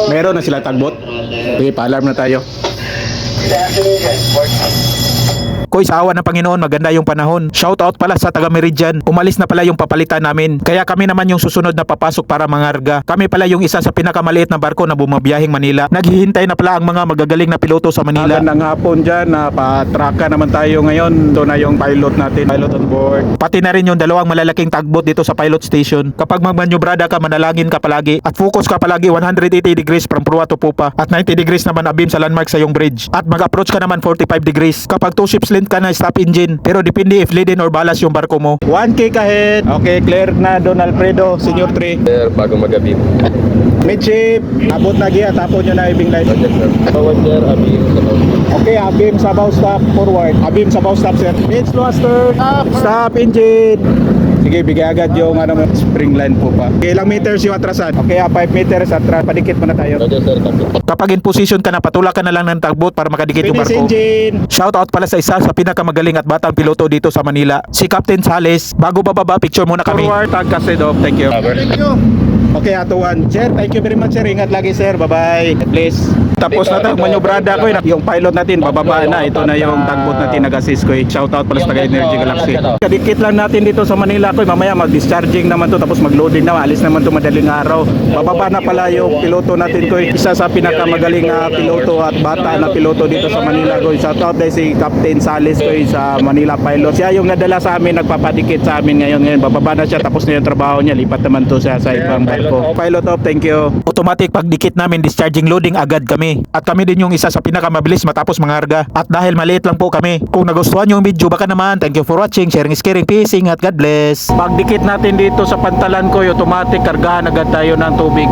Meron na sila tagbot. Sige, pa-alarm na tayo. Koy, sa awa ng Panginoon, maganda yung panahon. Shoutout pala sa taga Meridian. Umalis na pala yung papalitan namin. Kaya kami naman yung susunod na papasok para mangarga. Kami pala yung isa sa pinakamaliit na barko na bumabiyahing Manila. Naghihintay na pala ang mga magagaling na piloto sa Manila. Magandang hapon dyan. Pa-traka naman tayo ngayon. Ito na yung pilot natin. Pilot on board. Pati na rin yung dalawang malalaking tagbot dito sa pilot station. Kapag magmanyubrada ka, manalangin ka palagi. At focus ka palagi 180 degrees from Purwa to Pupa. At 90 degrees naman abeam sa landmark sa yung bridge. At mag-approach ka naman 45 degrees. Kapag 2 ships ka na stop engine, pero depende if laden or ballast yung barko mo. 1K ahead. Okay, clear na Don Alfredo, Senior 3. Sir, bago mag-abim. Midship, abot na giya, tapon nyo na ibing light. Roger, sir. Forward, sir. Abim sa bawah. Okay, abim sa bow stop, forward. Abim sa bow stop, sir. Mid thruster, stop engine. Sige, bigay agad yung spring line po pa. Okay, ilang meters yung atrasan? Okay, 5 meters atras. Padikit muna tayo. Roger, sir. Copy. Kapag in position ka na, patulak ka na lang ng tagbot para makadikit yung Finish barko. engine. Shoutout pala sa isa sa pinakamagaling at batang piloto dito sa Manila, si Captain Sales. Bago bababa, picture muna kami. Forward, tag kasi off. Thank you. Thank you. Okay, atuan. Sir, thank you very much, sir. Ingat lagi, sir. Bye-bye. Please. Tapos na tayo manyobrada ko. Yung pilot natin, bababa na. Ito na yung tagbot natin, nag-assist ko. Shoutout pala sa taga Energy Galaxy. Kadikit lang natin dito sa Manila ko. Mamaya mag-discharging naman to, tapos mag-loading na. Alis naman to madaling araw. Bababa na pala yung piloto natin ko. Isa sa pinakamagaling na piloto at bata na piloto dito sa Manila ko. Shoutout dahil si Captain Sales ko sa Manila Pilot. Siya yung nadala sa amin, nagpapadikit sa amin ngayon. Bababa na siya, tapos na yung trabaho niya. Lipat naman to siya sa ibang barko. Pilot off, thank you. Automatic pagdikit namin, discharging loading agad kami. At kami din yung isa sa pinakamabilis matapos mangarga. At dahil maliit lang po kami, kung nagustuhan yung video, baka naman, thank you for watching, sharing is caring, peace, at God bless. Pagdikit natin dito sa pantalan ko, automatic kargahan agad tayo ng tubig.